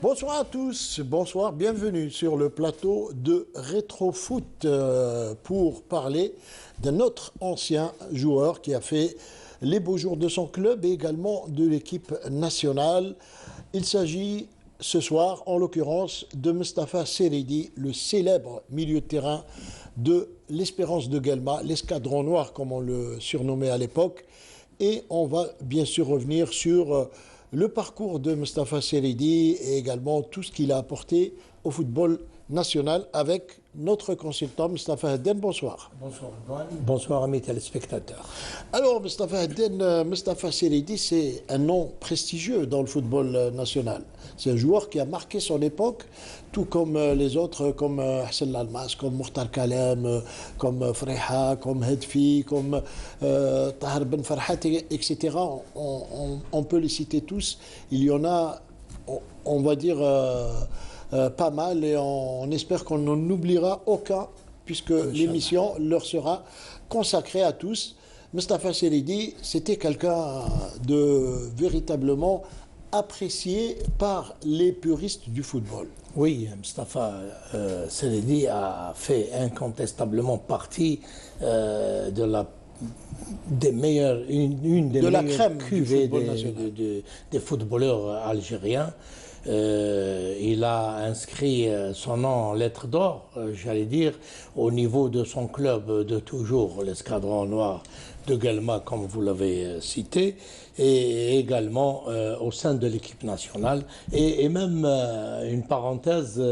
Bonsoir à tous, bonsoir, bienvenue sur le plateau de Rétrofoot pour parler d'un autre ancien joueur qui a fait les beaux jours de son club et également de l'équipe nationale. Il s'agit ce soir, en l'occurrence, de Mustapha Seridi, le célèbre milieu de terrain de l'Espérance de Guelma, l'escadron noir comme on le surnommait à l'époque. Et on va bien sûr revenir sur le parcours de Mustapha Seridi et également tout ce qu'il a apporté au football national avec notre consultant Mustapha Hadden. Bonsoir. Bonsoir Antoine. Bonsoir amis téléspectateurs. Alors Mustapha Hadden, Mustapha Seridi, c'est un nom prestigieux dans le football national. C'est un joueur qui a marqué son époque, tout comme les autres, comme Hassan Lalmas, comme Mokhtar Kalem, comme Freha, comme Hedfi, comme Tahar Ben Farhat, etc. On peut les citer tous. Il y en a, on va dire, pas mal, et on espère qu'on n'en oubliera aucun, puisque l'émission leur sera consacrée à tous. Mustapha Seridi, c'était quelqu'un de véritablement apprécié par les puristes du football. Oui, Mustapha Seridi a fait incontestablement partie de la des meilleurs, une des meilleures cuvées des footballeurs algériens. Il a inscrit son nom en lettres d'or, j'allais dire, au niveau de son club de toujours, l'Escadron Noir de Guelma, comme vous l'avez cité, et également au sein de l'équipe nationale, et même une parenthèse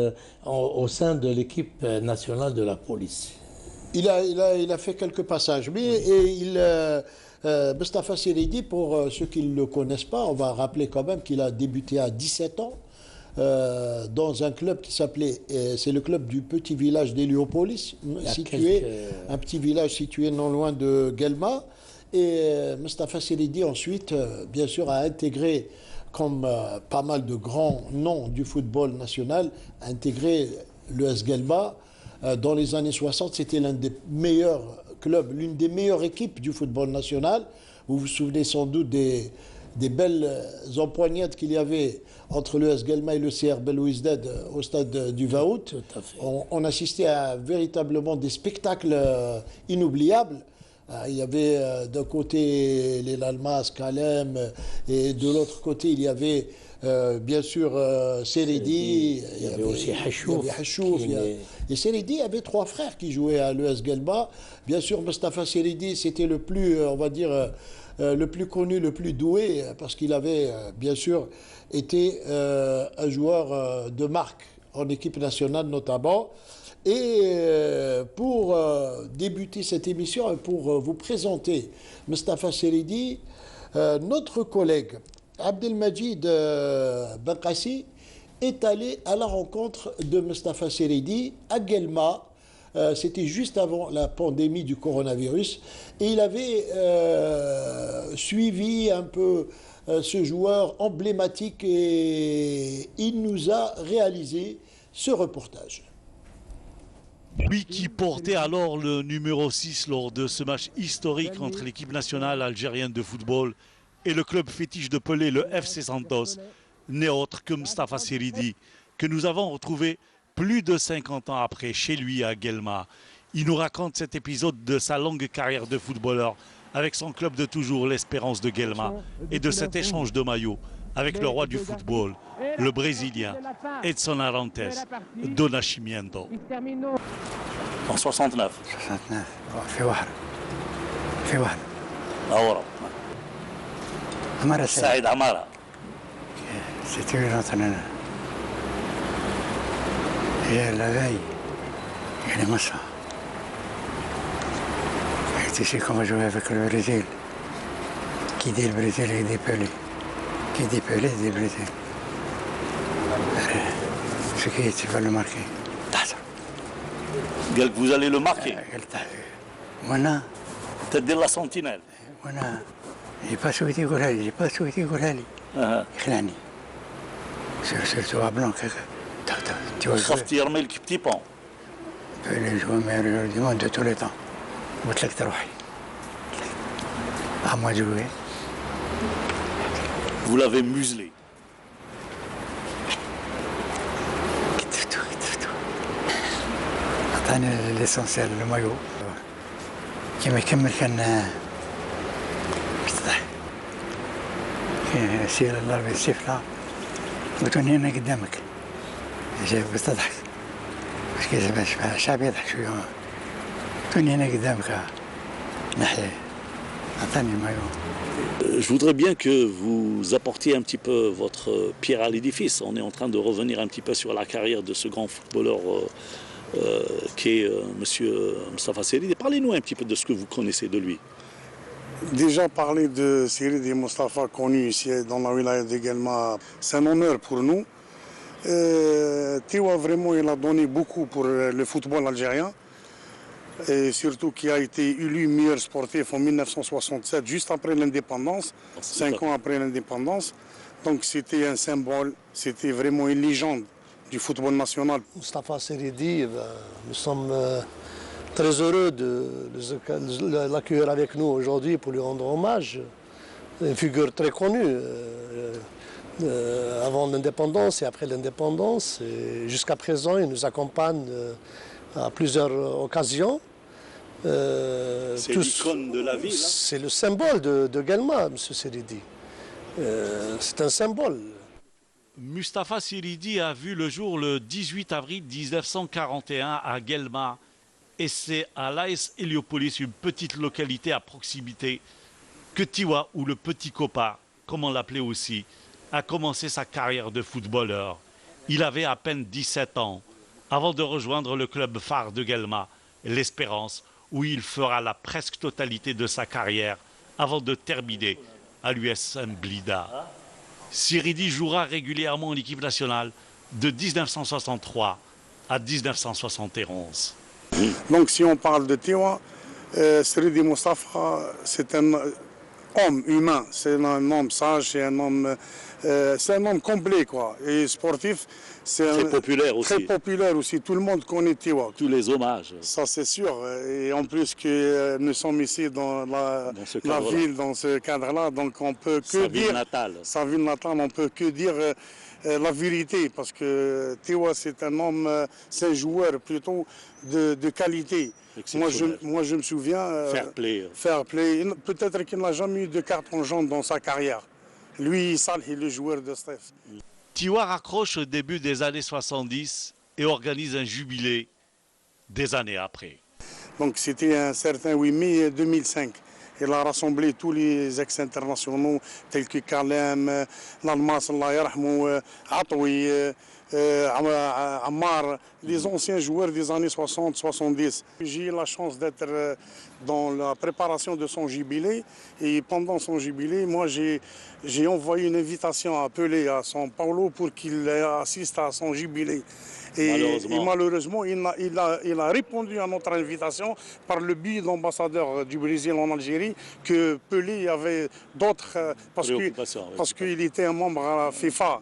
au sein de l'équipe nationale de la police. Il a fait quelques passages, mais Mustapha Seridi, pour ceux qui ne le connaissent pas, on va rappeler quand même qu'il a débuté à 17 ans dans un club qui s'appelait, c'est le club du petit village d'Héliopolis, un petit village situé non loin de Guelma. Et Mustapha Seridi ensuite, bien sûr, a intégré, comme pas mal de grands noms du football national, a intégré l'ES Guelma. Dans les années 60, c'était l'un des meilleurs clubs, l'une des meilleures équipes du football national. Vous vous souvenez sans doute des belles empoignades qu'il y avait entre l'ES Guelma et le CR Belouizdad au stade du 20 août. On assistait à véritablement des spectacles inoubliables. Il y avait d'un côté les Lalmas, Kalem, et de l'autre côté il y avait bien sûr Seridi, il y avait aussi Hachouf. Et Seridi avait trois frères qui jouaient à l'ES Guelma. Bien sûr, Mustapha Seridi, c'était le plus, on va dire, le plus connu, le plus doué, parce qu'il avait bien sûr été un joueur de marque en équipe nationale notamment. Et pour débuter cette émission et pour vous présenter Mustapha Seridi, notre collègue Abdelmajid Benkassi est allé à la rencontre de Mustapha Seridi à Guelma. C'était juste avant la pandémie du coronavirus. Et il avait suivi un peu ce joueur emblématique et il nous a réalisé ce reportage. Lui qui portait alors le numéro 6 lors de ce match historique entre l'équipe nationale algérienne de football et le club fétiche de Pelé, le FC Santos, n'est autre que Mustapha Seridi, que nous avons retrouvé plus de 50 ans après chez lui à Guelma. Il nous raconte cet épisode de sa longue carrière de footballeur avec son club de toujours, l'Espérance de Guelma, et de cet échange de maillots avec le roi du football, le Brésilien Edson Arantes do Nascimento. En 69. 69 في واحد Ahora. عمارة Saïd Amara. C'était une autre nana. Et la veille, il est massa. Et tu sais comment jouer avec le Brésil. Qui dit le Brésil, il dit Pelé. Qui dit Pelé, dit Brésil. Ce qui tu vas le marquer. Vous allez le marquer. Voilà. Tête de la sentinelle. Voilà. J'ai pas souhaité يقولها لي, j'ai pas souhaité يقولها لي. يخلعني. Surtout à Blanc. Tu vois. خفت يرمي لك petit pont. Les joueurs meilleurs du monde de tous les temps. قلت لك تروحي. À moi de jouer. Vous l'avez muselé. عطاني ليسونسيال المايو كيما يكمل كان بيتضح كان سير الضربة السفلى قلت له هنا قدامك جاي بتضحك باش كيسمع الشعب يضحك شوية قلت له هنا قدامك ناحية عطاني المايو. Je voudrais bien que vous apportiez un petit peu votre pierre à l'édifice. On est en train de revenir un petit peu sur la carrière de ce grand footballeur qui est M. Moustapha Seydi. Parlez-nous un petit peu de ce que vous connaissez de lui. Déjà parler de Seydi Moustapha connu ici dans la wilaya de Guelma, c'est un honneur pour nous. Tiwa vraiment il a donné beaucoup pour le football algérien. Et surtout qui a été élu meilleur sportif en 1967, juste après l'indépendance, 5 ans après l'indépendance. Donc c'était un symbole, c'était vraiment une légende du football national. Moustapha Seydi, nous sommes très heureux de l'accueillir avec nous aujourd'hui pour lui rendre hommage. Une figure très connue avant l'indépendance et après l'indépendance. Jusqu'à présent, il nous accompagne à plusieurs occasions. C'est l'icône de la ville. C'est le symbole de Guelma, M. Seydi. C'est un symbole. Moustapha Seydi a vu le jour le 18 avril 1941 à Guelma. Et c'est à l'AS Héliopolis, une petite localité à proximité, que Tiwa, ou le Petit Copa, comme on l'appelait aussi, a commencé sa carrière de footballeur. Il avait à peine 17 ans, avant de rejoindre le club phare de Guelma, l'Espérance, où il fera la presque totalité de sa carrière, avant de terminer à l'USM Blida. Seydi jouera régulièrement en équipe nationale de 1963 à 1971. Donc si on parle de Tiwa, Seydi Moustapha, c'est un homme humain, c'est un homme sage, c'est un homme complet quoi, et sportif. Très populaire aussi. Très populaire aussi, tout le monde connaît Tiwa. Tous les hommages. Ça c'est sûr, et en plus que nous sommes ici dans la ville, dans ce cadre-là, donc on peut que dire... Sa ville natale, on peut que dire la vérité, parce que Tiwa c'est un homme, c'est un joueur plutôt de qualité. Moi je me souviens... Fair play. Fair play. Peut-être qu'il n'a jamais eu de carton jaune dans sa carrière. Lui, Salih, le joueur de Steph. Tiwa raccroche au début des années 70 et organise un jubilé des années après. Donc c'était un certain 8 mai 2005. Il a rassemblé tous les ex-internationaux tels que Kalem, Lalmas, Allah yarhamou, Atoui, Ammar, les anciens joueurs des années 60-70. J'ai eu la chance d'être dans la préparation de son jubilé et pendant son jubilé, moi j'ai envoyé une invitation à Pelé à São Paulo pour qu'il assiste à son jubilé. Et malheureusement, il a répondu à notre invitation par le biais de l'ambassadeur du Brésil en Algérie que Pelé avait d'autres, parce qu'il était un membre à la FIFA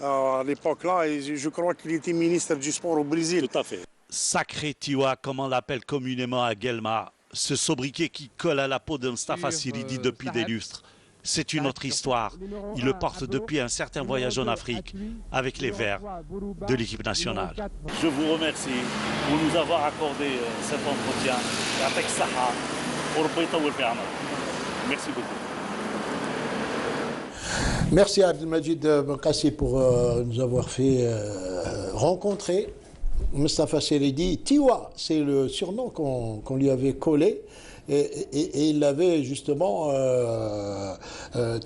à l'époque-là, et je crois qu'il était ministre du sport au Brésil. Tout à fait. Sacré Tiwa, comme on l'appelle communément à Guelma, ce sobriquet qui colle à la peau de Moustapha Seydi depuis des lustres. C'est une autre histoire. Il le porte depuis un certain voyage en Afrique avec les Verts de l'équipe nationale. Je vous remercie pour nous avoir accordé cet entretien avec Saha pour Merci beaucoup. Merci à Abdelmajid Benkassi pour nous avoir fait rencontrer Moustapha Seydi. Tiwa, c'est le surnom qu'on lui avait collé. Et il avait justement,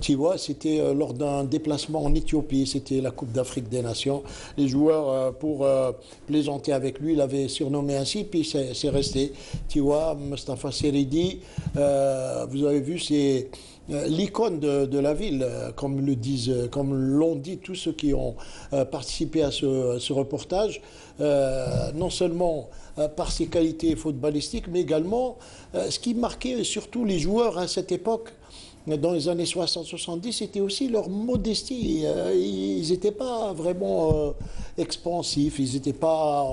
Tiwa, c'était lors d'un déplacement en Éthiopie, c'était la Coupe d'Afrique des Nations. Les joueurs, pour plaisanter avec lui, l'avaient surnommé ainsi, puis c'est resté. Tiwa, Moustapha Seydi, vous avez vu, c'est l'icône de la ville, comme l'ont dit tous ceux qui ont participé à ce reportage, non seulement par ses qualités footballistiques, mais également ce qui marquait surtout les joueurs à cette époque, dans les années 60-70, c'était aussi leur modestie. Ils n'étaient pas vraiment expansifs, ils n'étaient pas...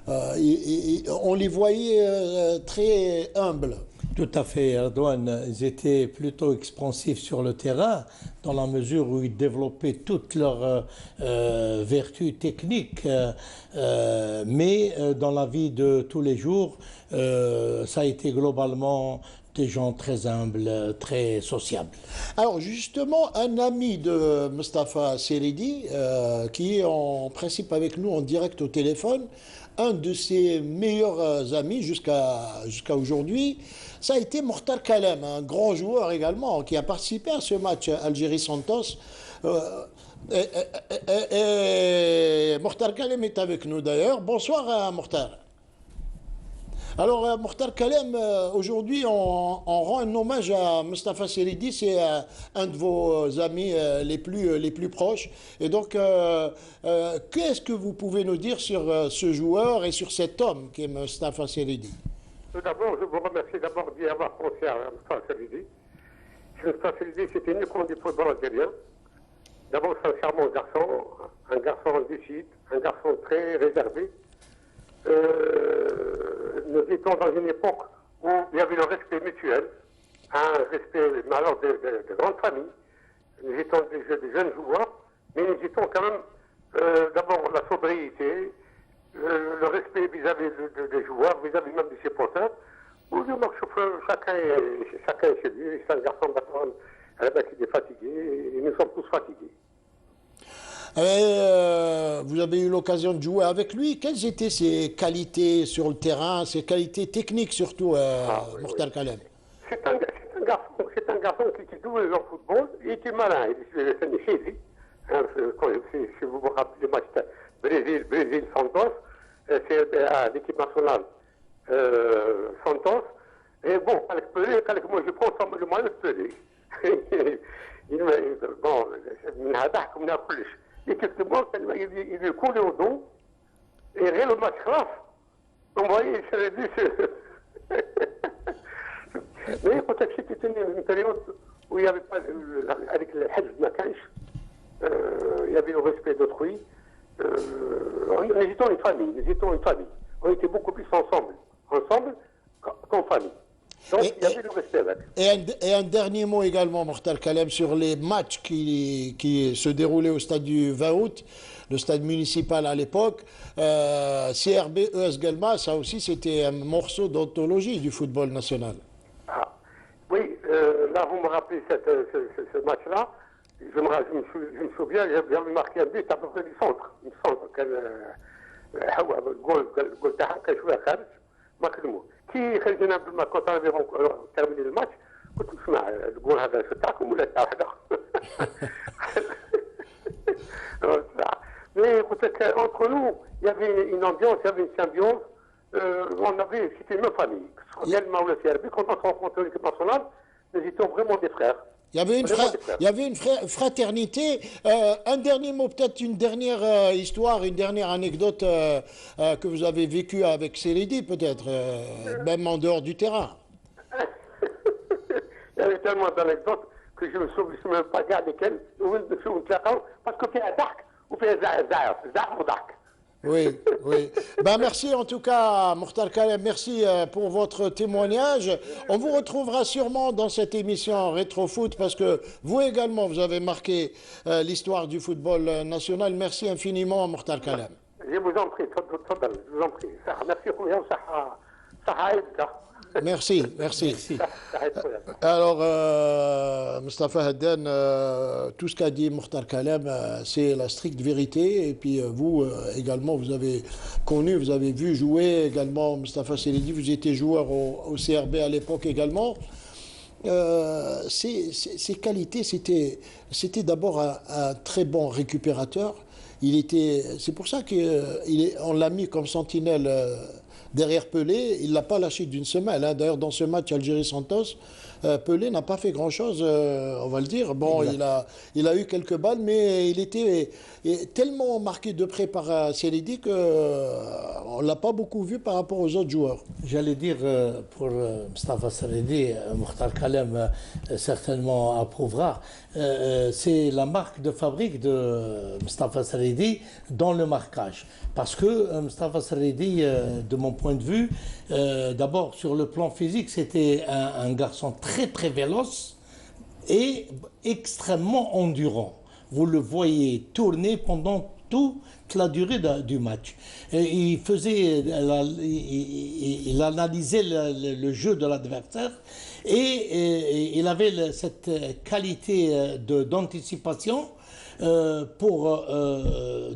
on les voyait très humbles. Tout à fait, Erdogan, ils étaient plutôt expansifs sur le terrain, dans la mesure où ils développaient toutes leurs vertus techniques, mais dans la vie de tous les jours, ça a été globalement des gens très humbles, très sociables. Alors justement, un ami de Mustapha Seridi, qui est en principe avec nous en direct au téléphone, un de ses meilleurs amis jusqu'à aujourd'hui, ça a été Mokhtar Kalem, un grand joueur également, qui a participé à ce match Algérie-Santos. Et Mokhtar Kalem est avec nous d'ailleurs. Bonsoir Mokhtar. Alors Mokhtar Kalem, aujourd'hui on rend un hommage à Mustapha Seridi, c'est un de vos amis les plus proches. Et donc, qu'est-ce que vous pouvez nous dire sur ce joueur et sur cet homme qui est Mustapha Seridi? Tout d'abord, je vous remercie d'abord d'y avoir pensé à Mustapha Seridi. Mustapha Seridi, c'était une icône du football algérien. D'abord, c'est un charmant garçon, un garçon lucide, un garçon très réservé. Nous étions dans une époque où il y avait le respect mutuel, un respect alors de grandes familles. Nous étions des jeunes joueurs, mais nous étions quand même d'abord la sobriété, le respect vis-à-vis des joueurs, vis-à-vis même des supporters. Chacun est chez lui, c'est un garçon maintenant qui est fatigué, et nous sommes tous fatigués. Vous avez eu l'occasion de jouer avec lui. Quelles étaient ses qualités sur le terrain, ses qualités techniques surtout, Mokhtar Kalem? C'est un garçon qui joue le football et qui est malin. Il est chez lui. Si vous vous rappelez le match Brésil-Santos, c'est à l'équipe nationale Santos. Et bon, avec moi, je prends le moyen de Pelé. Bon, et quelque part, il est coulé au dos, et rien le match grave. Vous voyez, c'est le but. Mais peut-être que c'était une période où il n'y avait pas, avec le Hajj de Makanch, il y avait le respect d'autrui. Nous étions une famille, On était beaucoup plus ensemble qu'en famille. Donc, il y avait le respect avec. Et un dernier mot également, Mokhtar Kalem, sur les matchs qui se déroulaient au stade du 20 août, le stade municipal à l'époque. CRB ES Guelma, ça aussi c'était un morceau d'anthologie du football national. Ah, oui, là vous me rappelez ce match-là. Je me souviens, j'avais marqué un but à peu près du centre. كي خرجنا كنت terminé le match كنت نسمع الجول هذا تاعكم ولا تاع واحد Mais entre nous, il y avait une ambiance, il y avait une symbiose. C'était une même famille. Quand on se rencontrait l'équipe nationale, nous étions vraiment des frères. Il y avait une fraternité. Un dernier mot, peut-être une dernière histoire, une dernière anecdote que vous avez vécue avec Seridi, peut-être, même en dehors du terrain. Il y avait tellement d'anecdotes que je ne me souviens même pas lesquelles. Parce que c'est un dark ou c'est un dark. Oui, oui. Ben, merci en tout cas, Mokhtar Kalem, merci pour votre témoignage. On vous retrouvera sûrement dans cette émission Rétrofoot parce que vous également, vous avez marqué l'histoire du football national. Merci infiniment, Mokhtar Kalem. Je vous en prie, je vous en prie. Merci, merci. Alors, Mustapha Hadden, tout ce qu'a dit Mokhtar Kalem, c'est la stricte vérité. Et puis vous également, vous avez connu, vous avez vu jouer également Mustapha Seridi, vous étiez joueur au CRB à l'époque également. Ses qualités, c'était d'abord un très bon récupérateur. C'est pour ça qu'on l'a mis comme sentinelle derrière Pelé, il ne l'a pas lâché d'une semelle. Hein. D'ailleurs, dans ce match Algérie-Santos, Pelé n'a pas fait grand-chose, on va le dire. Bon, il a eu quelques balles, mais il était tellement marqué de près par Seredi qu'on ne l'a pas beaucoup vu par rapport aux autres joueurs. J'allais dire, pour Mostafa Seredi, Mokhtar Kalem certainement approuvera, c'est la marque de fabrique de Mostafa Seredi dans le marquage. Parce que Mostafa Seredi, de mon point de vue, d'abord sur le plan physique, c'était un garçon très très véloce et extrêmement endurant. Vous le voyez tourner pendant toute la durée du match. Et il analysait le jeu de l'adversaire et il avait cette qualité d'anticipation pour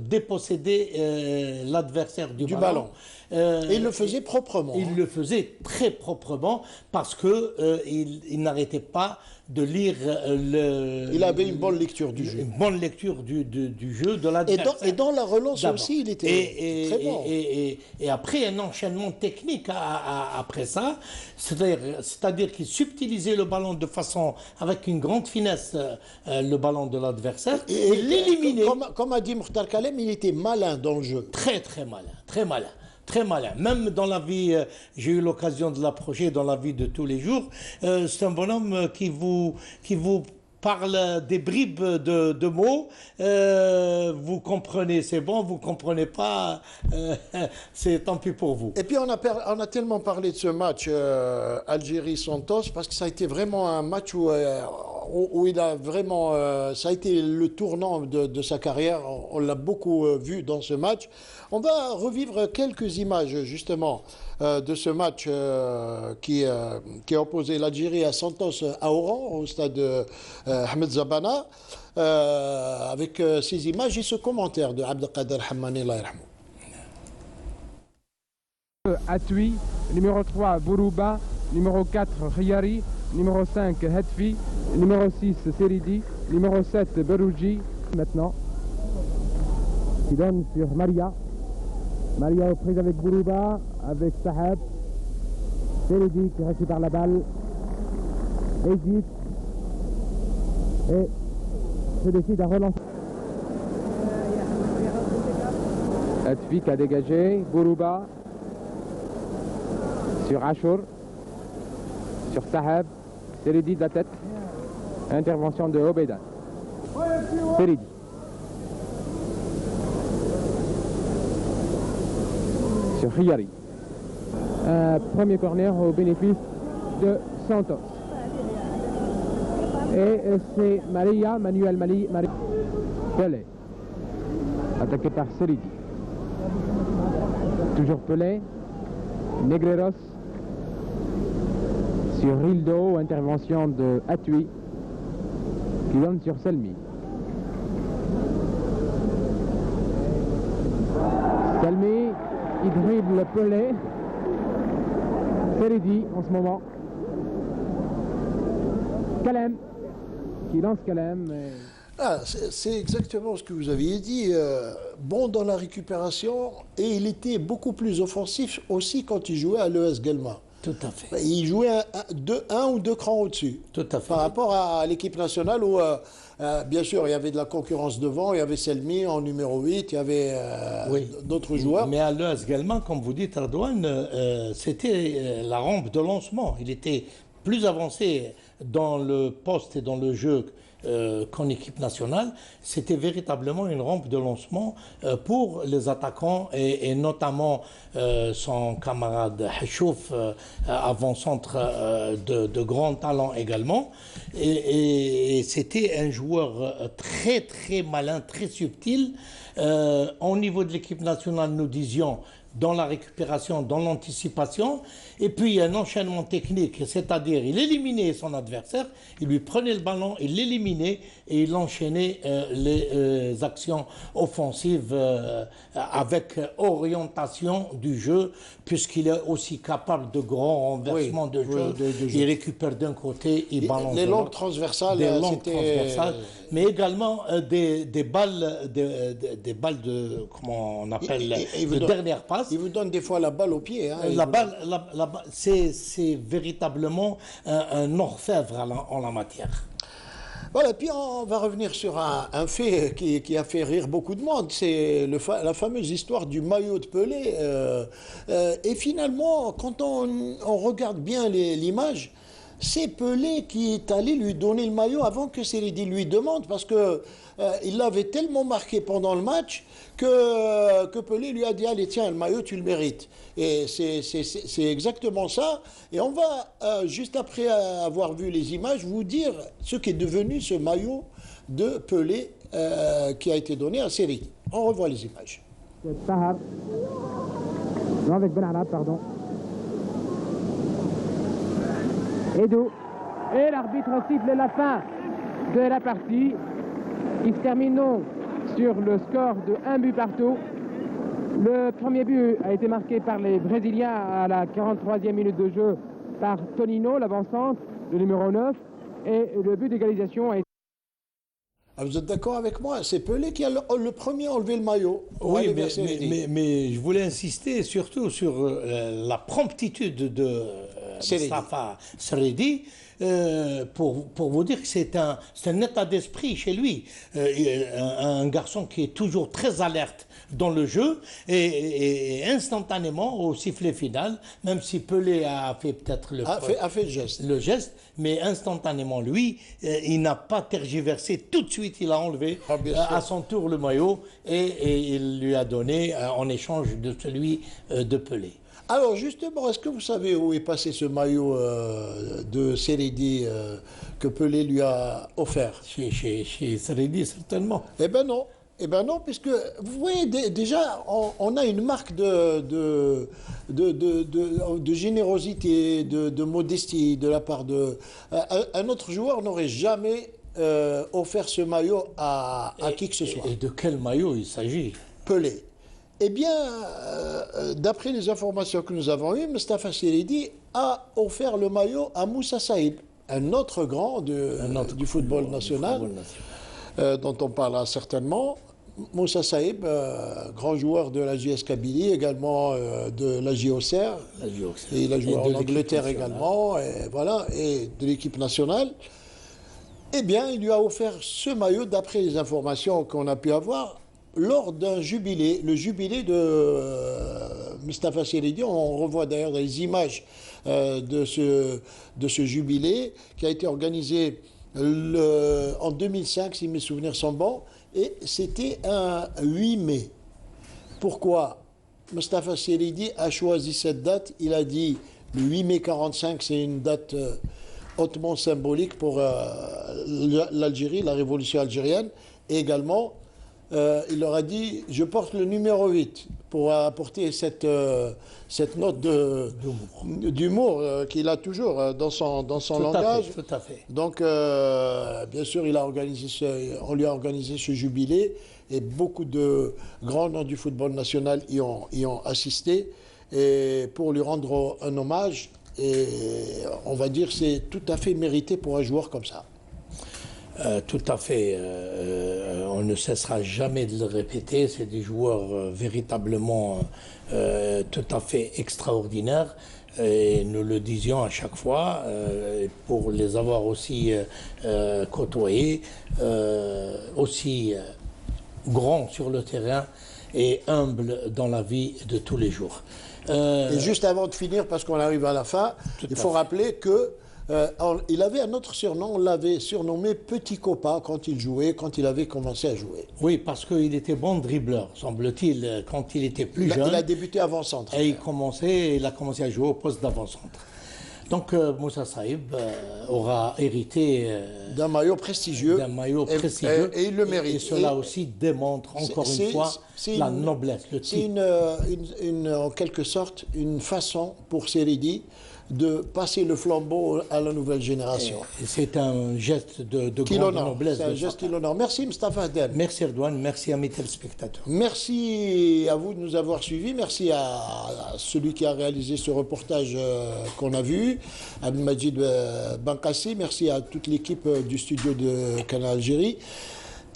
déposséder l'adversaire du ballon. Et il le faisait proprement. Il le faisait très proprement parce qu'il n'arrêtait pas de lire il avait une bonne lecture du jeu. Une bonne lecture du jeu de l'adversaire. Et dans la relance aussi, il était très bon. Et après, un enchaînement technique après ça, c'est-à-dire qu'il subtilisait le ballon de façon, avec une grande finesse, le ballon de l'adversaire, et l'éliminait. Comme a dit Mokhtar Kalem, il était malin dans le jeu. Très, très malin, très malin. Très malin. Même dans la vie, j'ai eu l'occasion de l'approcher dans la vie de tous les jours. C'est un bonhomme qui vous parle des bribes de mots. Vous comprenez, c'est bon. Vous comprenez pas, c'est tant pis pour vous. Et puis on a tellement parlé de ce match Algérie-Santos parce que ça a été vraiment un match où il a vraiment, ça a été le tournant de sa carrière. On l'a beaucoup vu dans ce match. On va revivre quelques images justement de ce match qui a opposé l'Algérie à Santos à Oran, au stade Ahmed Zabana, avec ces images et ce commentaire de Abdelkader Hammani, Allah yarhamou. Atui, numéro 3 Bourouba, numéro 4 Khiyari, numéro 5 Hetfi, numéro 6 Seridi, numéro 7 Berouji. Maintenant, qui donne sur Maria. Maria aux prises avec Bourouba, avec Sahab. Seridi qui récupère la balle. Hésite. Et se décide à relancer. Hetfi qui a dégagé. Bourouba. Sur Achour. Sur Sahab. Seridi de la tête. Intervention de Obeidan. Seridi. Sur Khiyari. Premier corner au bénéfice de Santos. Et c'est Manuel Pelé. Attaqué par Seridi. Toujours Pelé. Negreros. Sur Rildo, intervention de Atui. Qui donne sur Selmi. Selmi. Il dribble Pelé. Seridi en ce moment. Kalem. Qui lance Kalem. C'est exactement ce que vous aviez dit. Bon dans la récupération et il était beaucoup plus offensif aussi quand il jouait à l'ES Guelma. Tout à fait. Il jouait un ou deux crans au-dessus. Tout à fait. Par rapport à l'équipe nationale où, bien sûr, il y avait de la concurrence devant, il y avait Selmi en numéro 8, il y avait d'autres joueurs. Mais à l'ES également, comme vous dites, Ardouane, c'était la rampe de lancement. Il était plus avancé dans le poste et dans le jeu qu'en équipe nationale. C'était véritablement une rampe de lancement pour les attaquants et notamment son camarade Hachouf, avant-centre de grand talent également. Et c'était un joueur très très malin, très subtil. Au niveau de l'équipe nationale, nous disions dans la récupération, dans l'anticipation, et puis un enchaînement technique, c'est-à-dire il éliminait son adversaire, il lui prenait le ballon, il l'éliminait et il enchaînait les actions offensives avec orientation du jeu, puisqu'il est aussi capable de grands renversements de jeu. Il récupère d'un côté, il balance les longues transversales, mais également des balles de comment on appelle de dernière passe. passe. Il vous donne des fois la balle au pied. Hein, la balle, c'est véritablement un orfèvre en la matière. Voilà, puis on va revenir sur un fait qui a fait rire beaucoup de monde, c'est la fameuse histoire du maillot de Pelé. Et finalement, quand on regarde bien l'image, c'est Pelé qui est allé lui donner le maillot avant que Seydi lui demande, parce que il l'avait tellement marqué pendant le match que Pelé lui a dit « Allez, tiens, le maillot, tu le mérites ». Et c'est exactement ça. Et on va, juste après avoir vu les images, vous dire ce qu'est devenu ce maillot de Pelé qui a été donné à Seydi. On revoit les images. Tahar. Non, avec Benalla, pardon. Edo. Et l'arbitre siffle la fin de la partie. Ils terminent sur le score de 1 but partout. Le premier but a été marqué par les Brésiliens à la 43e minute de jeu par Tonino, l'avant-centre, le numéro 9. Et le but d'égalisation a été... Ah, vous êtes d'accord avec moi? C'est Pelé qui a le premier enlevé le maillot. Oui, mais je voulais insister surtout sur la promptitude de Mostafa Seydi. Pour vous dire que c'est un état d'esprit chez lui. Un garçon qui est toujours très alerte dans le jeu et instantanément au sifflet final, même si Pelé a fait peut-être le geste, mais instantanément lui, il n'a pas tergiversé, tout de suite il a enlevé à son tour le maillot et il lui a donné en échange de celui de Pelé. Alors justement, est-ce que vous savez où est passé ce maillot de Seydi que Pelé lui a offert? Chez Seydi, certainement. Eh ben non. Eh bien non, puisque vous voyez déjà, on a une marque de générosité, de modestie de la part de... un autre joueur n'aurait jamais offert ce maillot à qui que ce soit. Et de quel maillot il s'agit? Pelé. Eh bien, d'après les informations que nous avons eues, Mostafa Seydi a offert le maillot à Moussa Saïb, un autre grand du football national, dont on parlera certainement. Moussa Saïb, grand joueur de la JS Kabylie, également de la JOCR. Et il a joué en Angleterre également, et voilà, et de l'équipe nationale. Eh bien, il lui a offert ce maillot, d'après les informations qu'on a pu avoir, lors d'un jubilé, le jubilé de Mostafa Seydi. On revoit d'ailleurs les images de ce jubilé qui a été organisé en 2005, si mes souvenirs sont bons, et c'était un 8 mai. Pourquoi Mostafa Seydi a choisi cette date? Il a dit le 8 mai 45, c'est une date hautement symbolique pour l'Algérie, la révolution algérienne, et également il leur a dit, je porte le numéro 8 pour apporter cette note d'humour qu'il a toujours dans son langage. Tout à fait. Donc, bien sûr, on lui a organisé ce jubilé et beaucoup de grands noms du football national y ont assisté et pour lui rendre un hommage. Et on va dire que c'est tout à fait mérité pour un joueur comme ça. Tout à fait. On ne cessera jamais de le répéter. C'est des joueurs véritablement tout à fait extraordinaires. Et nous le disions à chaque fois, pour les avoir aussi côtoyés, aussi grands sur le terrain et humbles dans la vie de tous les jours. Et juste avant de finir, parce qu'on arrive à la fin, il faut rappeler que il avait un autre surnom, on l'avait surnommé Petit Copa quand il avait commencé à jouer. Oui, parce qu'il était bon dribbleur, semble-t-il, quand il était plus jeune. Il a débuté avant-centre. Et il a commencé à jouer au poste d'avant-centre. Donc Moussa Saïb aura hérité d'un maillot prestigieux. Et il le mérite. Et cela aussi démontre encore une fois la noblesse, le type. C'est en quelque sorte une façon pour Seydi de passer le flambeau à la nouvelle génération. C'est un geste de grande noblesse. C'est un geste qui l'honore. Merci Mostafa Hadden. Merci Erdogan, merci à mes téléspectateurs. Merci à vous de nous avoir suivis, merci à celui qui a réalisé ce reportage qu'on a vu, Abdelmajid Bankassi, merci à toute l'équipe du studio de Canal Algérie.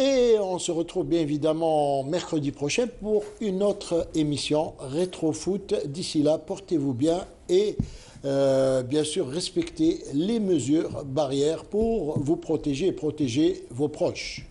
Et on se retrouve bien évidemment mercredi prochain pour une autre émission Rétro Foot. D'ici là, portez-vous bien et bien sûr respectez les mesures barrières pour vous protéger et protéger vos proches.